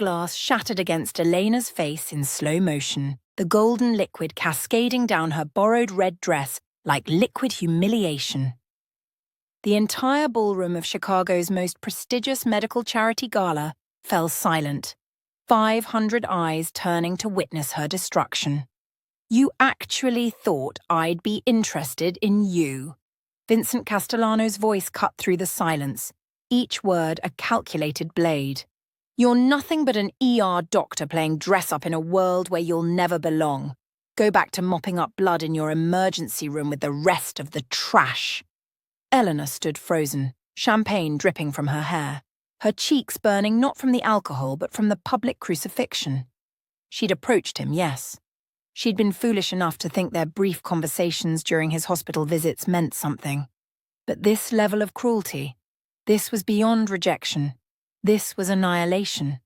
glass shattered against Elena's face in slow motion, the golden liquid cascading down her borrowed red dress like liquid humiliation. The entire ballroom of Chicago's most prestigious medical charity gala fell silent, 500 eyes turning to witness her destruction. "You actually thought I'd be interested in you?" Vincent Castellano's voice cut through the silence, each word a calculated blade. "You're nothing but an ER doctor playing dress-up in a world where you'll never belong. Go back to mopping up blood in your emergency room with the rest of the trash." Elena stood frozen, champagne dripping from her hair, her cheeks burning not from the alcohol but from the public crucifixion. She'd approached him, yes. She'd been foolish enough to think their brief conversations during his hospital visits meant something. But this level of cruelty, this was beyond rejection. This was annihilation.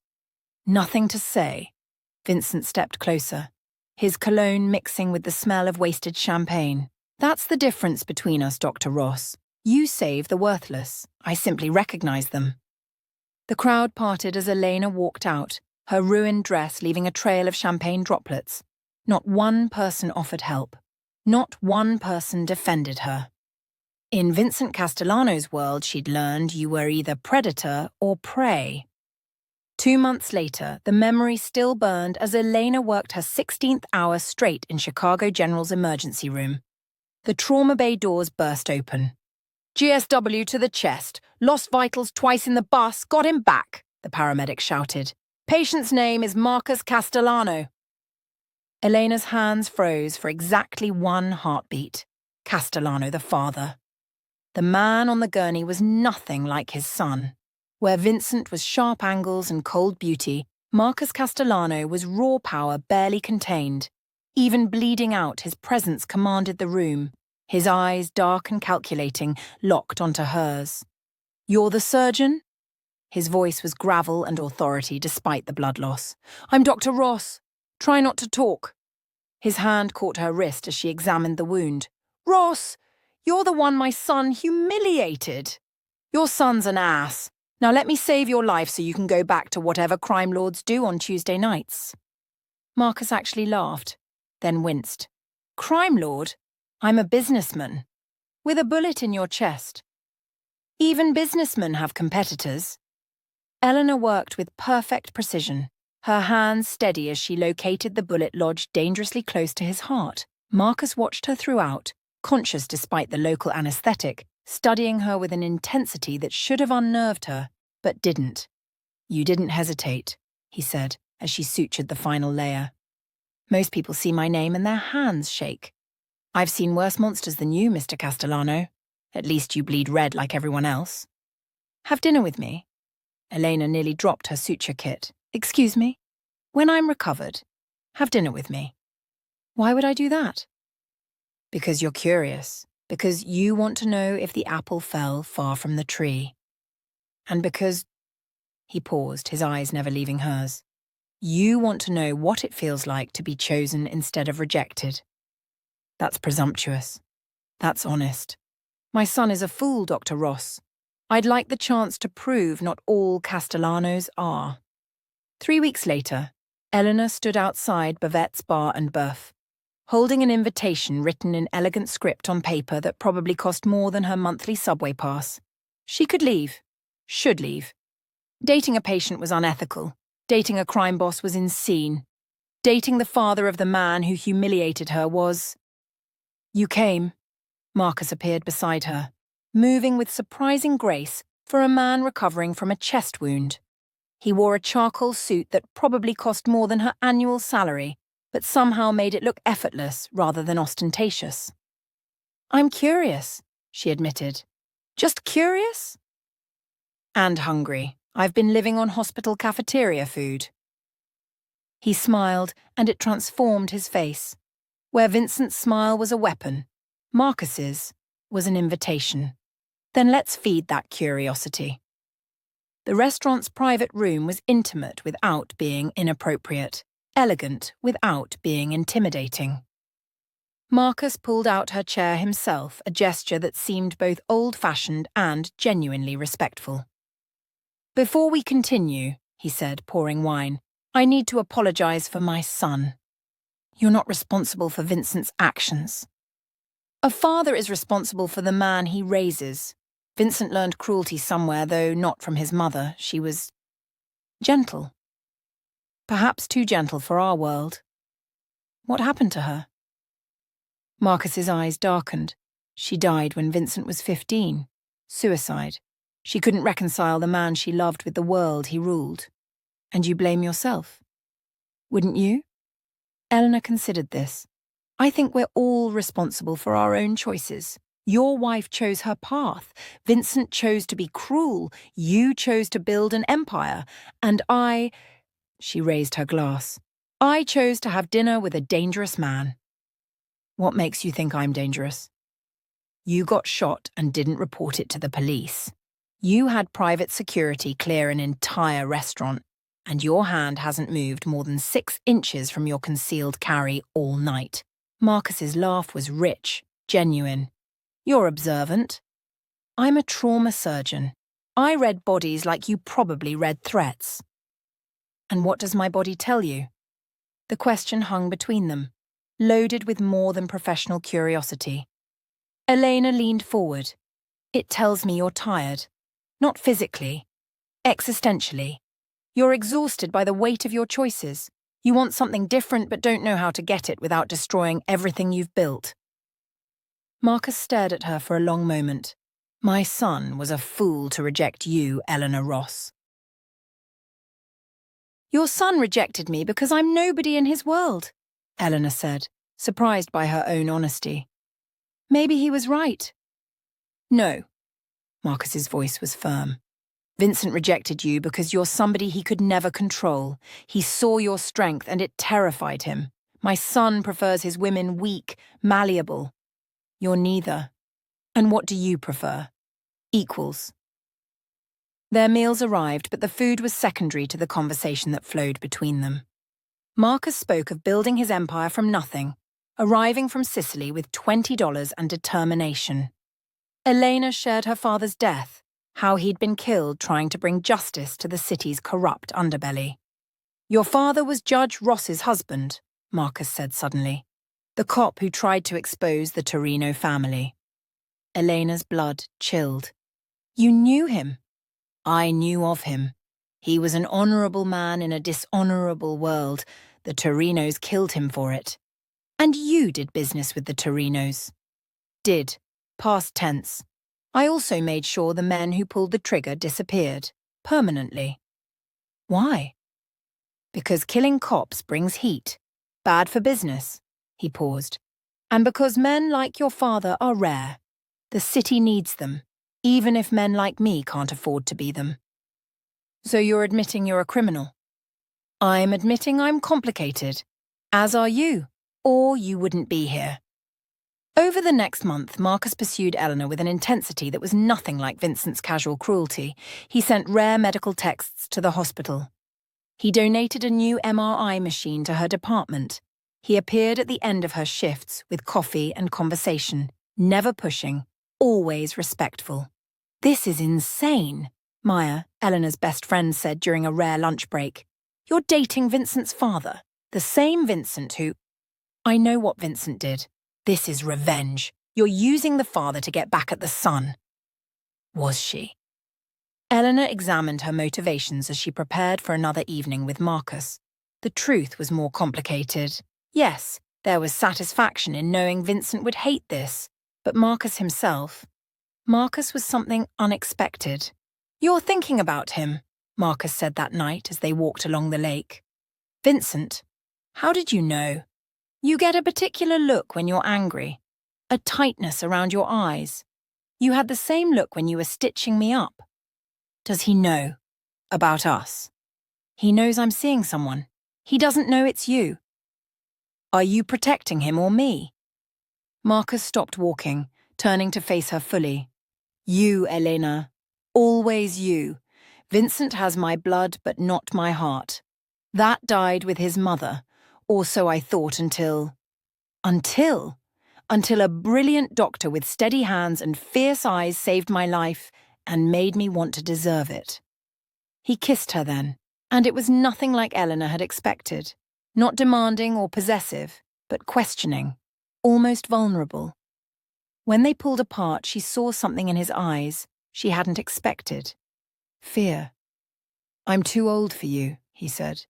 "Nothing to say." Vincent stepped closer, his cologne mixing with the smell of wasted champagne. "That's the difference between us, Dr. Ross. You save the worthless. I simply recognize them." The crowd parted as Elena walked out, her ruined dress leaving a trail of champagne droplets. Not one person offered help. Not one person defended her. In Vincent Castellano's world, she'd learned you were either predator or prey. 2 months later, the memory still burned as Elena worked her 16th hour straight in Chicago General's emergency room. The trauma bay doors burst open. "GSW to the chest. Lost vitals twice in the bus. Got him back," the paramedic shouted. "Patient's name is Marcus Castellano." Elena's hands froze for exactly one heartbeat. Castellano, the father. The man on the gurney was nothing like his son. Where Vincent was sharp angles and cold beauty, Marcus Castellano was raw power barely contained. Even bleeding out, his presence commanded the room. His eyes, dark and calculating, locked onto hers. "You're the surgeon?" His voice was gravel and authority despite the blood loss. "I'm Dr. Ross. Try not to talk." His hand caught her wrist as she examined the wound. "Ross, you're the one my son humiliated. Your son's an ass. Now let me save your life so you can go back to whatever crime lords do on Tuesday nights." Marcus actually laughed, then winced. "Crime lord? I'm a businessman. With a bullet in your chest. Even businessmen have competitors." Elena worked with perfect precision, her hands steady as she located the bullet lodged dangerously close to his heart. Marcus watched her throughout, conscious despite the local anesthetic, studying her with an intensity that should have unnerved her, but didn't. "You didn't hesitate," he said, as she sutured the final layer. "Most people see my name and their hands shake. I've seen worse monsters than you, Mr. Castellano. At least you bleed red like everyone else. Have dinner with me." Elena nearly dropped her suture kit. "Excuse me? When I'm recovered, have dinner with me." "Why would I do that?" "Because you're curious. Because you want to know if the apple fell far from the tree. And because—" he paused, his eyes never leaving hers. "You want to know what it feels like to be chosen instead of rejected. That's presumptuous. That's honest. My son is a fool, Dr. Ross. I'd like the chance to prove not all Castellanos are." 3 weeks later, Elena stood outside Bavette's Bar and Boeuf, holding an invitation written in elegant script on paper that probably cost more than her monthly subway pass. She could leave. Should leave. Dating a patient was unethical. Dating a crime boss was insane. Dating the father of the man who humiliated her was... "You came." Marcus appeared beside her, moving with surprising grace for a man recovering from a chest wound. He wore a charcoal suit that probably cost more than her annual salary, but somehow made it look effortless rather than ostentatious. "I'm curious," she admitted. "Just curious?" "And hungry. I've been living on hospital cafeteria food." He smiled, and it transformed his face. Where Vincent's smile was a weapon, Marcus's was an invitation. Then let's feed that curiosity. The restaurant's private room was intimate without being inappropriate, elegant without being intimidating. Marcus pulled out her chair himself, a gesture that seemed both old-fashioned and genuinely respectful. "Before we continue," he said, pouring wine. I need to apologize for my son. You're not responsible for Vincent's actions. A father is responsible for the man he raises. Vincent learned cruelty somewhere, though not from his mother. She was gentle. Perhaps too gentle for our world. What happened to her? Marcus's eyes darkened. She died when Vincent was 15. Suicide. She couldn't reconcile the man she loved with the world he ruled. And you blame yourself? Wouldn't you? Elena considered this. I think we're all responsible for our own choices. Your wife chose her path. Vincent chose to be cruel. You chose to build an empire. And she raised her glass. I chose to have dinner with a dangerous man. What makes you think I'm dangerous? You got shot and didn't report it to the police. You had private security clear an entire restaurant, and your hand hasn't moved more than 6 inches from your concealed carry all night. Marcus's laugh was rich, genuine. You're observant. I'm a trauma surgeon. I read bodies like you probably read threats. And what does my body tell you? The question hung between them, loaded with more than professional curiosity. Elena leaned forward. It tells me you're tired. Not physically. Existentially. You're exhausted by the weight of your choices. You want something different but don't know how to get it without destroying everything you've built. Marcus stared at her for a long moment. My son was a fool to reject you, Elena Ross. Your son rejected me because I'm nobody in his world, Elena said, surprised by her own honesty. Maybe he was right. No. Marcus's voice was firm. Vincent rejected you because you're somebody he could never control. He saw your strength and it terrified him. My son prefers his women weak, malleable. You're neither. And what do you prefer? Equals. Their meals arrived, but the food was secondary to the conversation that flowed between them. Marcus spoke of building his empire from nothing, arriving from Sicily with $20 and determination. Elena shared her father's death, how he'd been killed trying to bring justice to the city's corrupt underbelly. Your father was Judge Ross's husband, Marcus said suddenly, the cop who tried to expose the Torino family. Elena's blood chilled. You knew him. I knew of him. He was an honourable man in a dishonourable world. The Torinos killed him for it. And you did business with the Torinos. Did. Past tense. I also made sure the men who pulled the trigger disappeared. Permanently. Why? Because killing cops brings heat. Bad for business. He paused. And because men like your father are rare. The city needs them, even if men like me can't afford to be them. So you're admitting you're a criminal? I'm admitting I'm complicated. As are you, or you wouldn't be here. Over the next month, Marcus pursued Elena with an intensity that was nothing like Vincent's casual cruelty. He sent rare medical texts to the hospital. He donated a new MRI machine to her department. He appeared at the end of her shifts with coffee and conversation, never pushing, always respectful. This is insane, Maya, Elena's best friend, said during a rare lunch break. You're dating Vincent's father, the same Vincent who... I know what Vincent did. This is revenge. You're using the father to get back at the son. Was she? Elena examined her motivations as she prepared for another evening with Marcus. The truth was more complicated. Yes, there was satisfaction in knowing Vincent would hate this, but Marcus himself... Marcus was something unexpected. You're thinking about him, Marcus said that night as they walked along the lake. Vincent, how did you know? You get a particular look when you're angry, a tightness around your eyes. You had the same look when you were stitching me up. Does he know about us? He knows I'm seeing someone. He doesn't know it's you. Are you protecting him or me? Marcus stopped walking, turning to face her fully. You, Elena. Always you. Vincent has my blood but not my heart. That died with his mother. Or so I thought until a brilliant doctor with steady hands and fierce eyes saved my life and made me want to deserve it. He kissed her then, And it was nothing like Eleanor had expected. Not demanding or possessive, but questioning, almost vulnerable. When they pulled apart, she saw something in his eyes she hadn't expected. Fear. "I'm too old for you," he said.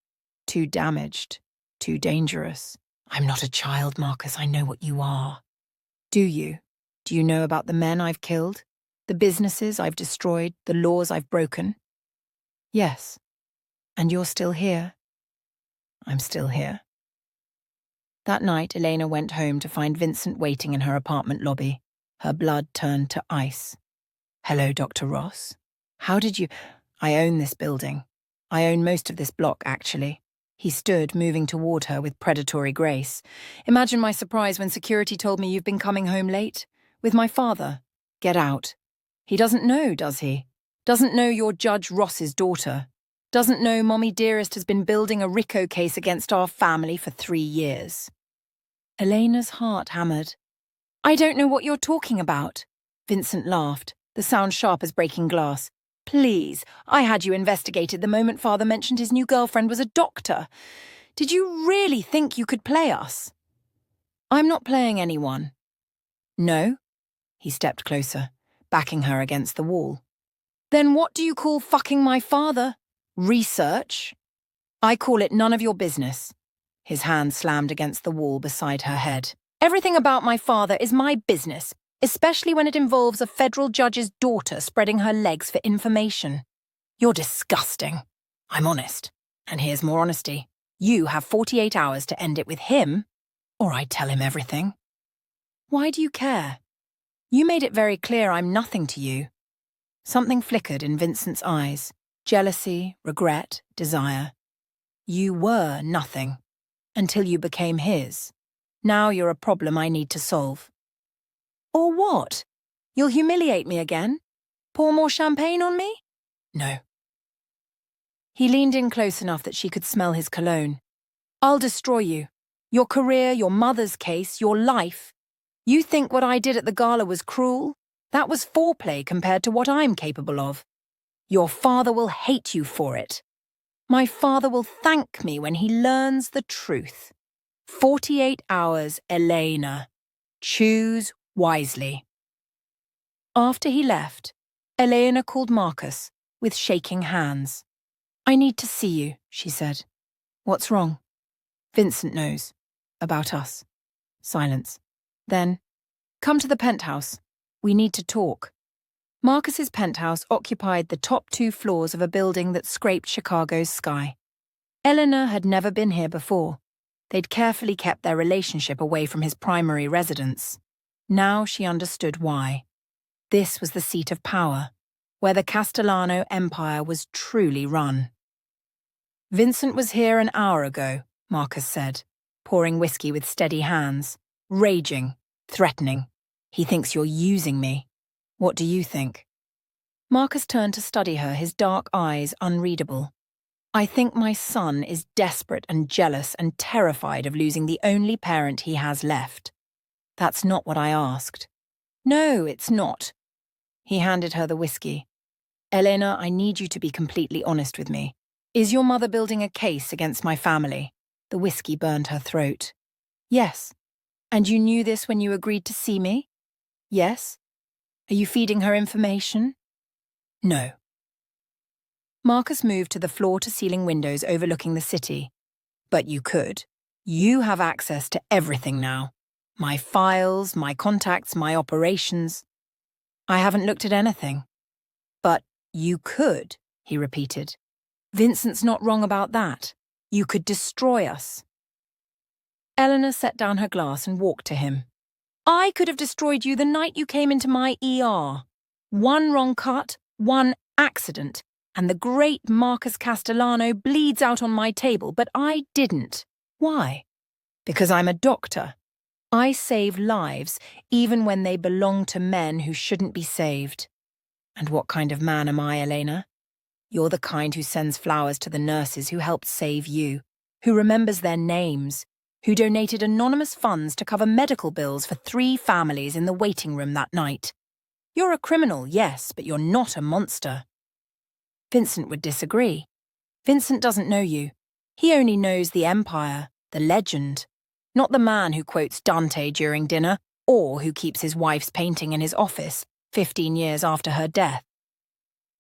"Too damaged. Too dangerous." "I'm not a child, Marcus. I know what you are." "Do you? Do you know about the men I've killed? The businesses I've destroyed? The laws I've broken?" "Yes." "And you're still here?" "I'm still here." That night, Elena went home to find Vincent waiting in her apartment lobby. Her blood turned to ice. "Hello, Dr. Ross. How did you—" "I own this building. I own most of this block, actually." He stood, moving toward her with predatory grace. "Imagine my surprise when security told me you've been coming home late. With my father. Get out. He doesn't know, does he? Doesn't know you're Judge Ross's daughter. Doesn't know Mommy Dearest has been building a RICO case against our family for 3 years." Elena's heart hammered. "I don't know what you're talking about." Vincent laughed, the sound sharp as breaking glass. "Please, I had you investigated the moment Father mentioned his new girlfriend was a doctor. Did you really think you could play us?" "I'm not playing anyone." "No?" He stepped closer, backing her against the wall. "Then what do you call fucking my father? Research?" "I call it none of your business." His hand slammed against the wall beside her head. "Everything about my father is my business, especially when it involves a federal judge's daughter spreading her legs for information. You're disgusting. I'm honest. And here's more honesty. You have 48 hours to end it with him, or I tell him everything." "Why do you care? You made it very clear I'm nothing to you." Something flickered in Vincent's eyes. Jealousy, regret, desire. "You were nothing. Until you became his. Now you're a problem I need to solve." "Or what? You'll humiliate me again? Pour more champagne on me?" "No." He leaned in close enough that she could smell his cologne. "I'll destroy you. Your career, your mother's case, your life. You think what I did at the gala was cruel? That was foreplay compared to what I'm capable of. Your father will hate you for it. My father will thank me when he learns the truth. 48 hours, Elena. Choose wisely." After he left, Elena called Marcus with shaking hands. "I need to see you," she said. "What's wrong?" "Vincent knows. About us." Silence. Then, "Come to the penthouse. We need to talk." Marcus's penthouse occupied the top 2 floors of a building that scraped Chicago's sky. Eleanor had never been here before. They'd carefully kept their relationship away from his primary residence. Now she understood why. This was the seat of power, where the Castellano empire was truly run. "Vincent was here an hour ago," Marcus said, pouring whiskey with steady hands, raging, threatening. "He thinks you're using me. What do you think?" Marcus turned to study her, his dark eyes unreadable. "I think my son is desperate and jealous and terrified of losing the only parent he has left. That's not what I asked." "No, it's not." He handed her the whiskey. "Elena, I need you to be completely honest with me. Is your mother building a case against my family?" The whiskey burned her throat. "Yes." "And you knew this when you agreed to see me?" "Yes." "Are you feeding her information?" "No." Marcus moved to the floor-to-ceiling windows overlooking the city. "But you could. You have access to everything now. My files, my contacts, my operations. I haven't looked at anything." "But you could," he repeated. "Vincent's not wrong about that. You could destroy us." Eleanor set down her glass and walked to him. "I could have destroyed you the night you came into my ER. One wrong cut, one accident, and the great Marcus Castellano bleeds out on my table, but I didn't. Why? Because I'm a doctor. I save lives, even when they belong to men who shouldn't be saved. And what kind of man am I, Elena? You're the kind who sends flowers to the nurses who helped save you, who remembers their names, who donated anonymous funds to cover medical bills for 3 families in the waiting room that night. You're a criminal, yes, but you're not a monster." Vincent would disagree. Vincent doesn't know you. He only knows the empire, the legend, not the man who quotes Dante during dinner or who keeps his wife's painting in his office 15 years after her death.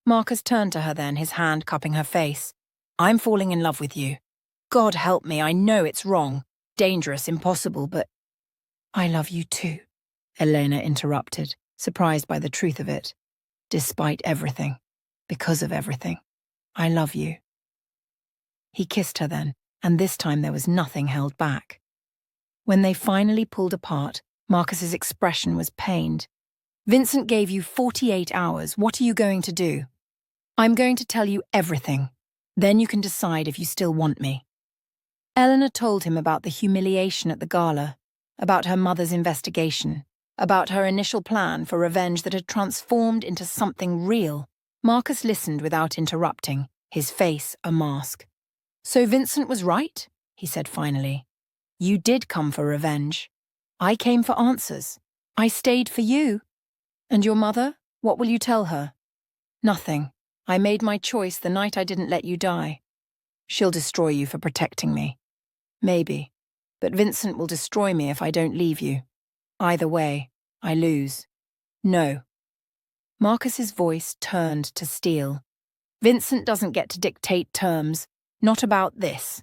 Marcus turned to her then, his hand cupping her face. I'm falling in love with you. God help me, I know it's wrong, dangerous, impossible, but I love you too, Elena interrupted, surprised by the truth of it. Despite everything, because of everything, I love you. He kissed her then, and this time there was nothing held back. When they finally pulled apart, Marcus's expression was pained. Vincent gave you 48 hours. What are you going to do? I'm going to tell you everything. Then you can decide if you still want me. Elena told him about the humiliation at the gala, about her mother's investigation, about her initial plan for revenge that had transformed into something real. Marcus listened without interrupting, his face a mask. So Vincent was right, he said finally. You did come for revenge. I came for answers. I stayed for you. And your mother? What will you tell her? Nothing. I made my choice the night I didn't let you die. She'll destroy you for protecting me. Maybe. But Vincent will destroy me if I don't leave you. Either way, I lose. No. Marcus's voice turned to steel. Vincent doesn't get to dictate terms. Not about this.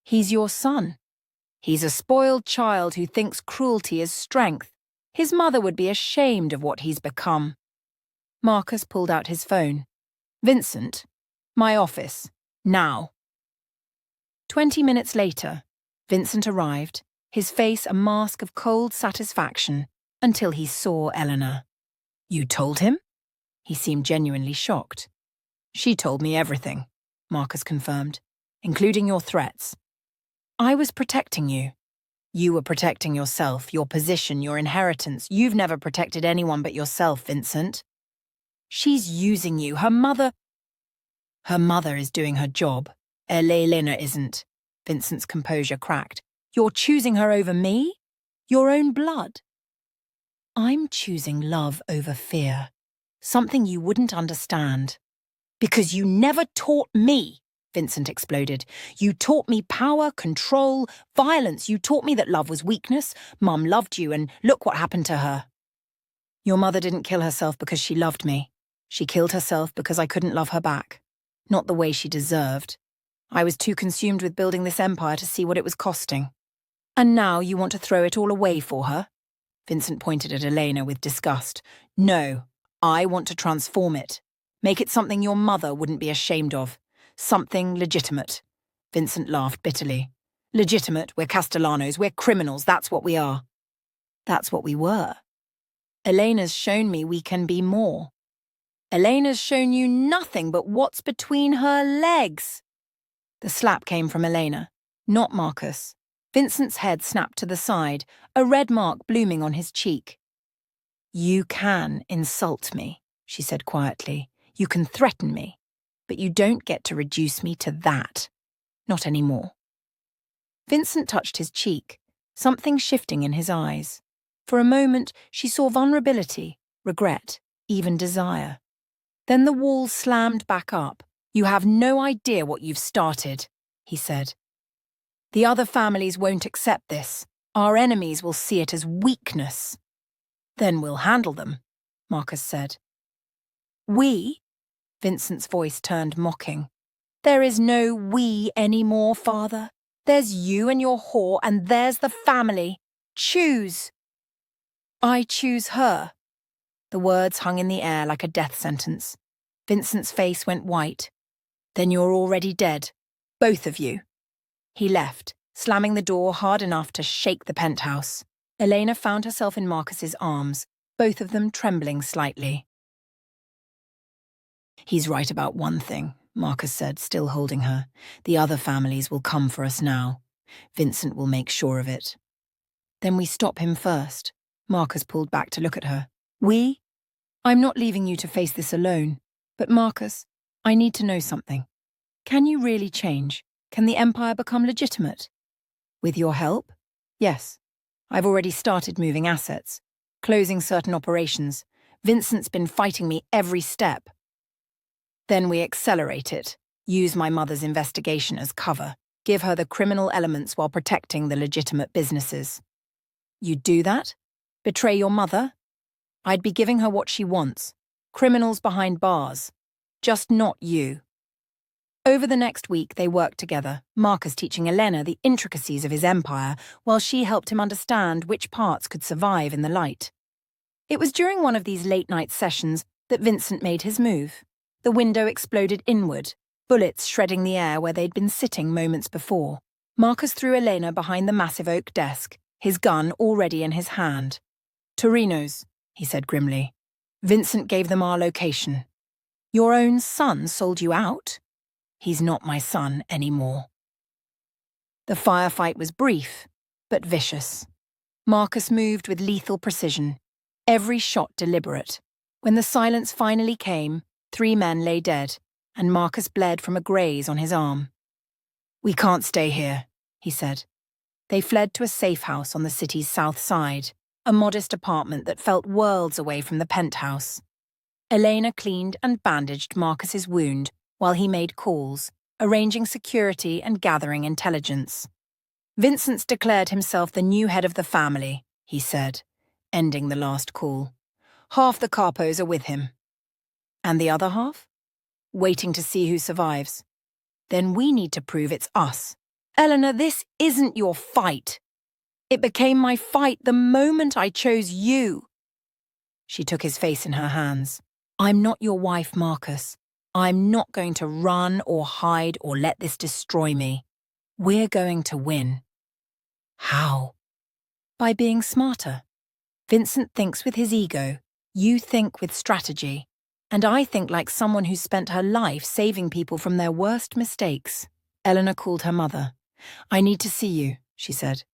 He's your son. He's a spoiled child who thinks cruelty is strength. His mother would be ashamed of what he's become. Marcus pulled out his phone. Vincent, my office, now. 20 minutes later, Vincent arrived, his face a mask of cold satisfaction, until he saw Elena. You told him? He seemed genuinely shocked. She told me everything, Marcus confirmed, including your threats. I was protecting you. You were protecting yourself, your position, your inheritance. You've never protected anyone but yourself, Vincent. She's using you. Her mother is doing her job. Elena isn't. Vincent's composure cracked. You're choosing her over me? Your own blood? I'm choosing love over fear. Something you wouldn't understand. Because you never taught me, Vincent exploded. You taught me power, control, violence. You taught me that love was weakness. Mum loved you, and look what happened to her. Your mother didn't kill herself because she loved me. She killed herself because I couldn't love her back. Not the way she deserved. I was too consumed with building this empire to see what it was costing. And now you want to throw it all away for her? Vincent pointed at Elena with disgust. No, I want to transform it. Make it something your mother wouldn't be ashamed of. Something legitimate. Vincent laughed bitterly. Legitimate, we're Castellanos, we're criminals, that's what we are. That's what we were. Elena's shown me we can be more. Elena's shown you nothing but what's between her legs. The slap came from Elena, not Marcus. Vincent's head snapped to the side, a red mark blooming on his cheek. You can insult me, she said quietly. You can threaten me, but you don't get to reduce me to that. Not anymore. Vincent touched his cheek, something shifting in his eyes. For a moment, she saw vulnerability, regret, even desire. Then the wall slammed back up. You have no idea what you've started, he said. The other families won't accept this. Our enemies will see it as weakness. Then we'll handle them, Marcus said. We? Vincent's voice turned mocking. There is no we anymore, father. There's you and your whore, and there's the family. Choose. I choose her. The words hung in the air like a death sentence. Vincent's face went white. Then you're already dead. Both of you. He left, slamming the door hard enough to shake the penthouse. Elena found herself in Marcus's arms, both of them trembling slightly. He's right about one thing, Marcus said, still holding her. The other families will come for us now. Vincent will make sure of it. Then we stop him first. Marcus pulled back to look at her. We? I'm not leaving you to face this alone. But Marcus, I need to know something. Can you really change? Can the Empire become legitimate? With your help? Yes. I've already started moving assets, closing certain operations. Vincent's been fighting me every step. Then we accelerate it. Use my mother's investigation as cover. Give her the criminal elements while protecting the legitimate businesses. You'd do that? Betray your mother? I'd be giving her what she wants. Criminals behind bars. Just not you. Over the next week, they worked together, Marcus teaching Elena the intricacies of his empire, while she helped him understand which parts could survive in the light. It was during one of these late-night sessions that Vincent made his move. The window exploded inward, bullets shredding the air where they'd been sitting moments before. Marcus threw Elena behind the massive oak desk, his gun already in his hand. "Torino's," he said grimly. "Vincent gave them our location." "Your own son sold you out?" "He's not my son anymore." The firefight was brief, but vicious. Marcus moved with lethal precision, every shot deliberate. When the silence finally came, 3 men lay dead, and Marcus bled from a graze on his arm. "We can't stay here," he said. They fled to a safe house on the city's south side, a modest apartment that felt worlds away from the penthouse. Elena cleaned and bandaged Marcus's wound while he made calls, arranging security and gathering intelligence. "Vincent's declared himself the new head of the family," he said, ending the last call. "Half the capos are with him." "And the other half?" "Waiting to see who survives." "Then we need to prove it's us." "Eleanor, this isn't your fight. It became my fight the moment I chose you." She took his face in her hands. "I'm not your wife, Marcus. I'm not going to run or hide or let this destroy me. We're going to win." "How?" "By being smarter. Vincent thinks with his ego. You think with strategy. And I think like someone who's spent her life saving people from their worst mistakes." Eleanor called her mother. "I need to see you," she said.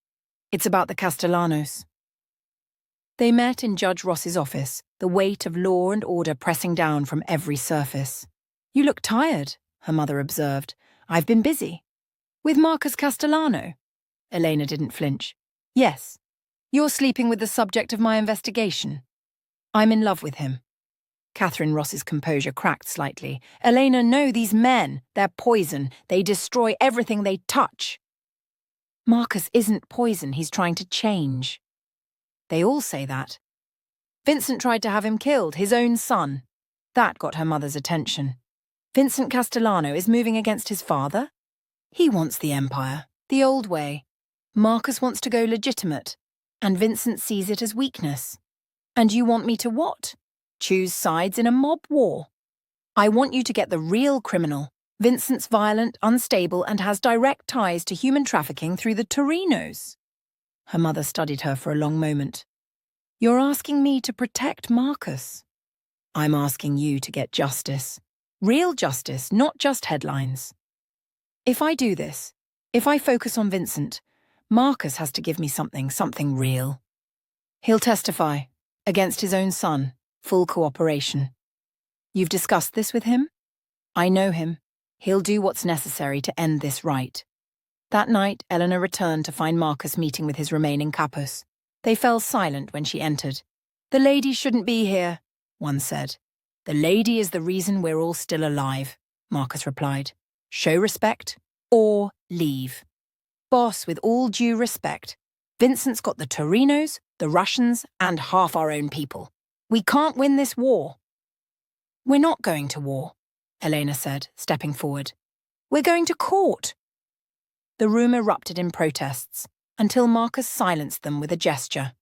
"It's about the Castellanos." They met in Judge Ross's office, the weight of law and order pressing down from every surface. "You look tired," her mother observed. "I've been busy." "With Marcus Castellano?" Elena didn't flinch. "Yes. You're sleeping with the subject of my investigation." "I'm in love with him." Catherine Ross's composure cracked slightly. "Elena, no, these men, they're poison. They destroy everything they touch." "Marcus isn't poison, he's trying to change." "They all say that." "Vincent tried to have him killed, his own son." That got her mother's attention. "Vincent Castellano is moving against his father?" "He wants the empire, the old way. Marcus wants to go legitimate, and Vincent sees it as weakness. And you want me to what? Choose sides in a mob war? I want you to get the real criminal. Vincent's violent, unstable, and has direct ties to human trafficking through the Torinos." Her mother studied her for a long moment. "You're asking me to protect Marcus." "I'm asking you to get justice. Real justice, not just headlines. If I do this, if I focus on Vincent, Marcus has to give me something real. He'll testify, against his own son, full cooperation. You've discussed this with him? I know him. He'll do what's necessary to end this right." That night, Eleanor returned to find Marcus meeting with his remaining capos. They fell silent when she entered. "The lady shouldn't be here," one said. "The lady is the reason we're all still alive," Marcus replied. "Show respect, or leave." "Boss, with all due respect, Vincent's got the Torinos, the Russians, and half our own people. We can't win this war." "We're not going to war," Elena said, stepping forward. "We're going to court." The room erupted in protests, until Marcus silenced them with a gesture.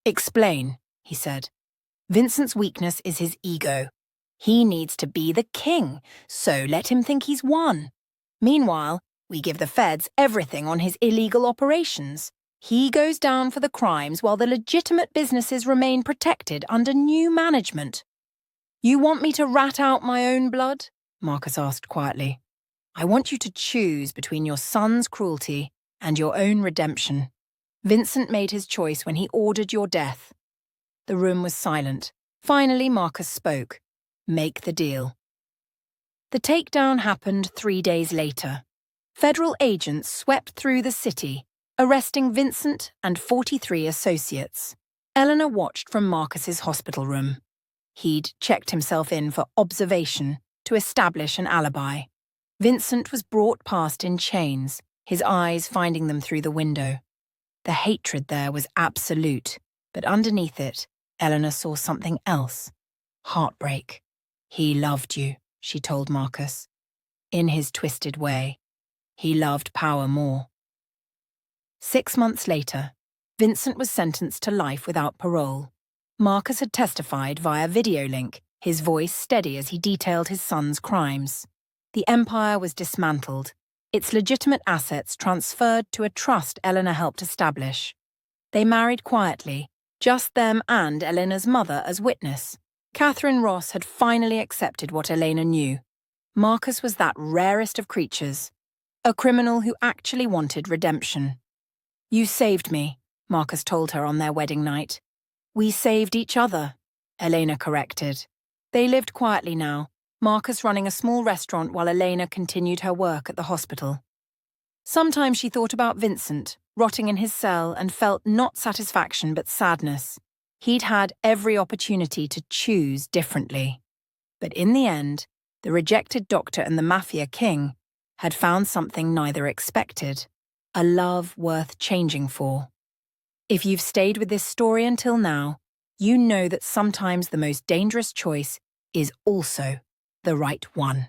"Explain," he said. "Vincent's weakness is his ego. He needs to be the king, so let him think he's won. Meanwhile, we give the feds everything on his illegal operations. He goes down for the crimes while the legitimate businesses remain protected under new management." "You want me to rat out my own blood?" Marcus asked quietly. "I want you to choose between your son's cruelty and your own redemption. Vincent made his choice when he ordered your death." The room was silent. Finally, Marcus spoke. "Make the deal." The takedown happened 3 days later. Federal agents swept through the city, arresting Vincent and 43 associates. Eleanor watched from Marcus's hospital room. He'd checked himself in for observation to establish an alibi. Vincent was brought past in chains, his eyes finding them through the window. The hatred there was absolute, but underneath it, Eleanor saw something else. Heartbreak. He loved you, she told Marcus. In his twisted way. He loved power more. 6 months later, Vincent was sentenced to life without parole. Marcus had testified via video link, his voice steady as he detailed his son's crimes. The empire was dismantled, its legitimate assets transferred to a trust Eleanor helped establish. They married quietly, just them and Eleanor's mother as witness. Catherine Ross had finally accepted what Elena knew. Marcus was that rarest of creatures, a criminal who actually wanted redemption. "You saved me," Marcus told her on their wedding night. "We saved each other," Elena corrected. They lived quietly now, Marcus running a small restaurant while Elena continued her work at the hospital. Sometimes she thought about Vincent, rotting in his cell, and felt not satisfaction but sadness. He'd had every opportunity to choose differently. But in the end, the rejected doctor and the Mafia king had found something neither expected, a love worth changing for. If you've stayed with this story until now, you know that sometimes the most dangerous choice is also the right one.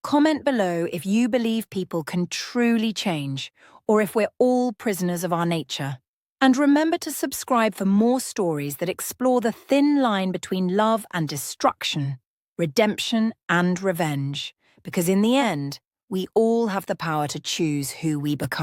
Comment below if you believe people can truly change, or if we're all prisoners of our nature. And remember to subscribe for more stories that explore the thin line between love and destruction, redemption and revenge, because in the end, we all have the power to choose who we become.